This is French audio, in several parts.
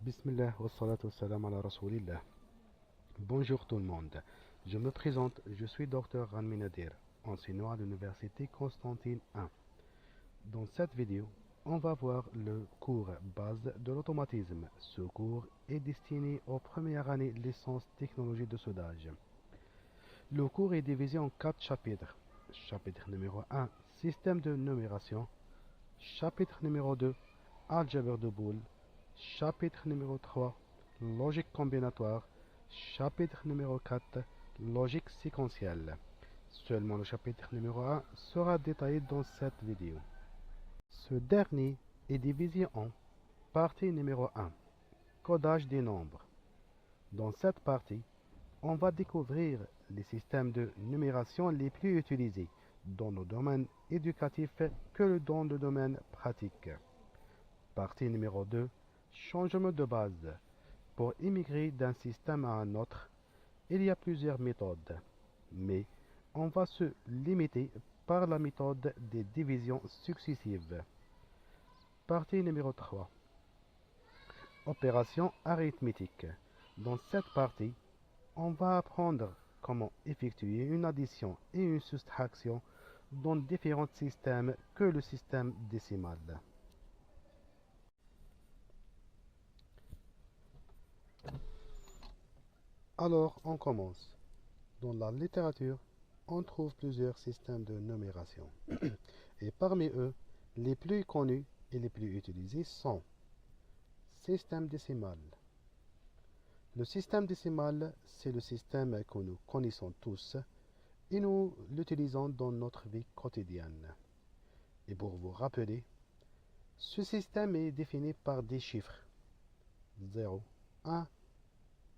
Bismillah wa salatu wa salam ala rasoulillah. Bonjour tout le monde. Je me présente, je suis Dr Ranmi Nadir, enseignant à l'université Constantine 1. Dans cette vidéo, on va voir le cours base de l'automatisme. Ce cours est destiné aux premières années licence technologie de soudage. Le cours est divisé en 4 chapitres. Chapitre numéro 1, système de numération. Chapitre numéro 2, algèbre de boules. Chapitre numéro 3, logique combinatoire. Chapitre numéro 4, logique séquentielle. Seulement le chapitre numéro 1 sera détaillé dans cette vidéo. Ce dernier est divisé en partie numéro 1, codage des nombres. Dans cette partie, on va découvrir les systèmes de numération les plus utilisés dans le domaine éducatif que dans le domaine pratique. Partie numéro 2, changement de base. Pour émigrer d'un système à un autre, il y a plusieurs méthodes, mais on va se limiter par la méthode des divisions successives. Partie numéro 3, opération arithmétique. Dans cette partie, on va apprendre comment effectuer une addition et une soustraction dans différents systèmes que le système décimal. Alors, on commence. Dans la littérature, on trouve plusieurs systèmes de numération. Et parmi eux, les plus connus et les plus utilisés sont système décimal. Le système décimal, c'est le système que nous connaissons tous et nous l'utilisons dans notre vie quotidienne. Et pour vous rappeler, ce système est défini par des chiffres 0, 1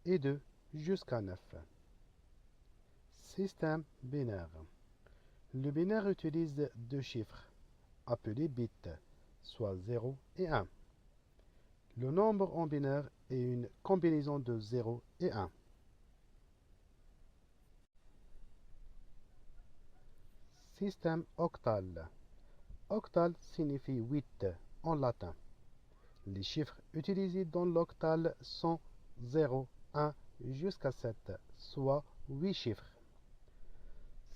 et 2 jusqu'à 9. Système binaire. Le binaire utilise deux chiffres, appelés bits, soit 0 et 1. Le nombre en binaire est une combinaison de 0 et 1. Système octal. Octal signifie 8 en latin. Les chiffres utilisés dans l'octal sont 0, 1 jusqu'à 7, soit 8 chiffres.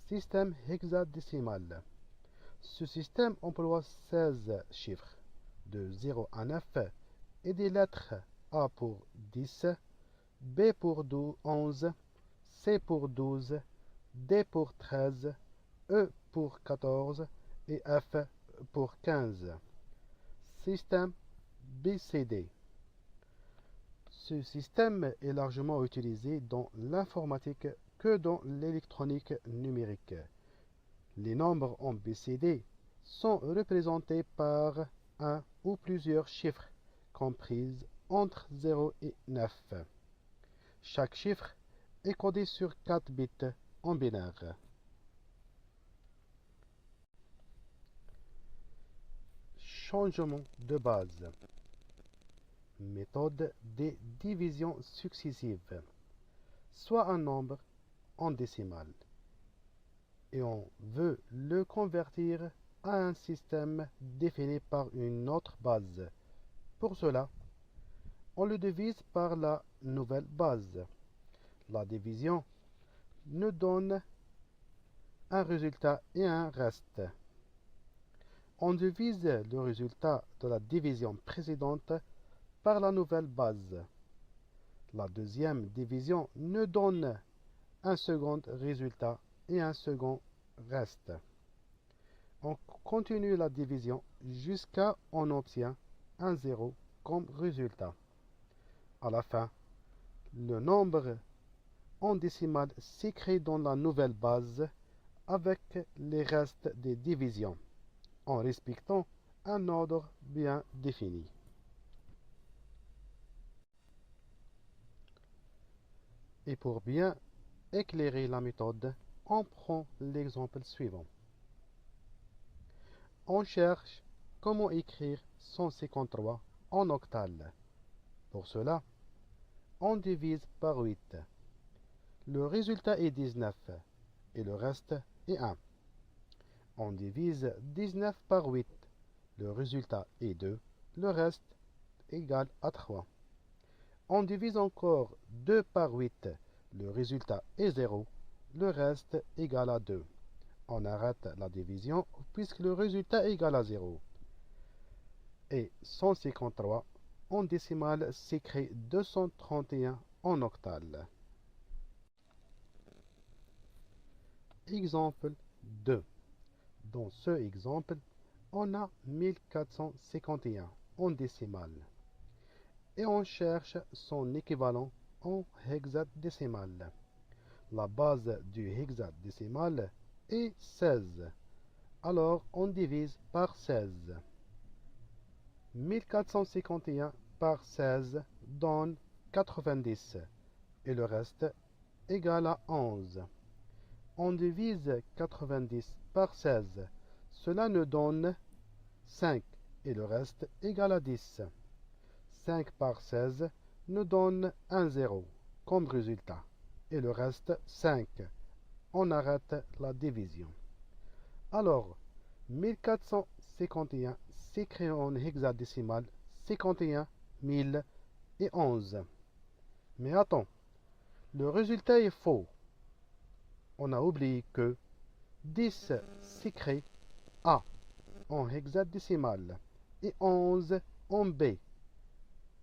Système hexadécimal. Ce système emploie 16 chiffres, de 0 à 9, et des lettres A pour 10, B pour 11, C pour 12, D pour 13, E pour 14 et F pour 15. Système BCD. Ce système est largement utilisé dans l'informatique que dans l'électronique numérique. Les nombres en BCD sont représentés par un ou plusieurs chiffres compris entre 0 et 9. Chaque chiffre est codé sur 4 bits en binaire. Changement de base. Méthode des divisions successives. Soit un nombre en décimale et on veut le convertir à un système défini par une autre base. Pour cela, on le divise par la nouvelle base. La division nous donne un résultat et un reste. On divise le résultat de la division précédente par la nouvelle base. La deuxième division nous donne un second résultat et un second reste. On continue la division jusqu'à on obtient un 0 comme résultat. À la fin, le nombre en décimale s'écrit dans la nouvelle base avec les restes des divisions, en respectant un ordre bien défini. Et pour bien éclairer la méthode, on prend l'exemple suivant. On cherche comment écrire 153 en octal. Pour cela, on divise par 8. Le résultat est 19 et le reste est 1. On divise 19 par 8. Le résultat est 2. Le reste égale à 3. On divise encore 2 par 8. Le résultat est 0. Le reste égale à 2. On arrête la division puisque le résultat est égal à 0. Et 153 en décimale s'écrit 231 en octal. Exemple 2. Dans ce exemple, on a 1451 en décimale et on cherche son équivalent en hexadécimal. La base du hexadécimal est 16. Alors on divise par 16. 1451 par 16 donne 90 et le reste égal à 11. On divise 90 par 16. Cela nous donne 5 et le reste égal à 10. 5 par 16 nous donne un 0 comme résultat et le reste 5. On arrête la division. Alors, 1451 s'écrit en hexadécimal 51 011. Mais attends, le résultat est faux. On a oublié que 10 s'écrit A en hexadécimal et 11 en B.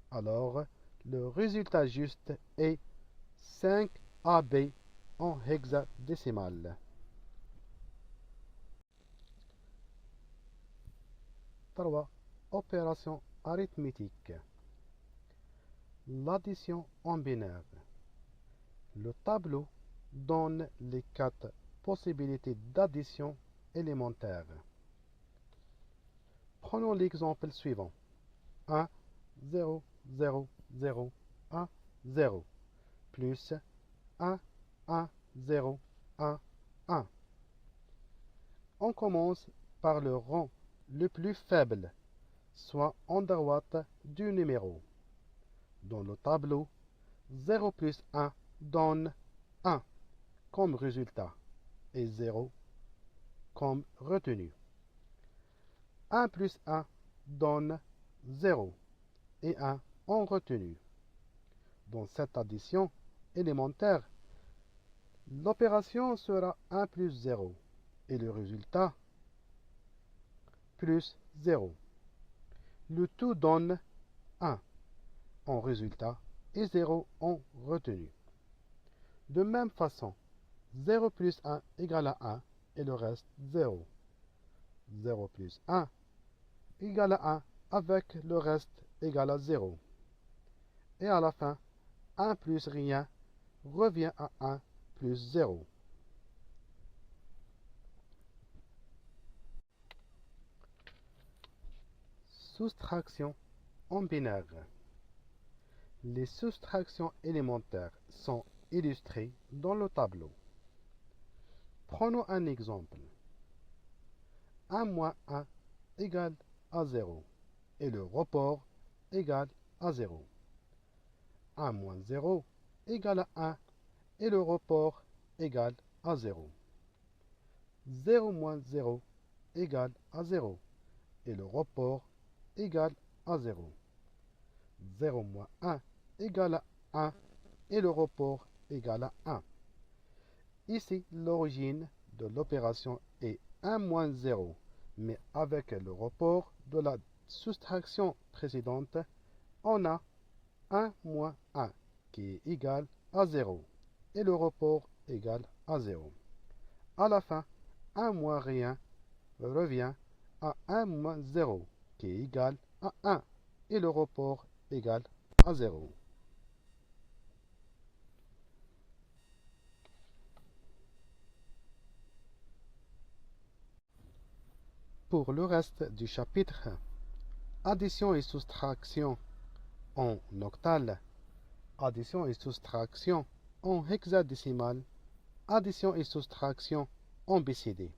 Alors, le résultat juste est 5AB en hexadécimal. 3. Opération arithmétique. L'addition en binaire. Le tableau donne les 4 possibilités d'addition élémentaire. Prenons l'exemple suivant. 1, 0, 0, 0, 1, 0, plus 1, 1, 0, 1, 1. On commence par le rang le plus faible, soit en droite du numéro. Dans le tableau, 0 plus 1 donne 1 comme résultat et 0 comme retenu. 1 plus 1 donne 0 et 1 en retenu. Dans cette addition élémentaire, l'opération sera 1 plus 0 et le résultat plus 0. Le tout donne 1 en résultat et 0 en retenu. De même façon, 0 plus 1 égale à 1 et le reste 0. 0 plus 1 égale à 1 avec le reste égal à 0. Et à la fin, 1 plus rien revient à 1 plus 0. Soustraction en binaire. Les soustractions élémentaires sont illustrées dans le tableau. Prenons un exemple. 1 moins 1 égale à 0 et le report égale à 0. 1 moins 0 égale à 1 et le report égale à 0. 0 moins 0 égale à 0 et le report égale à 0. 0 moins 1 égale à 1 et le report égale à 1. Ici, l'origine de l'opération est 1 moins 0, mais avec le report de la soustraction précédente, on a 1 moins 1 qui est égal à 0 et le report égal à 0. À la fin, 1 moins rien revient à 1 moins 0 qui est égal à 1 et le report égal à 0. Pour le reste du chapitre, addition et soustraction en octal, addition et soustraction en hexadécimal, addition et soustraction en BCD.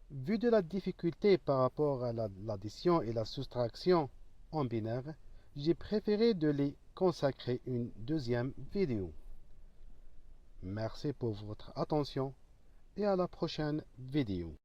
Vu de la difficulté par rapport à l'addition et la soustraction en binaire, j'ai préféré de les consacrer une deuxième vidéo. Merci pour votre attention et à la prochaine vidéo.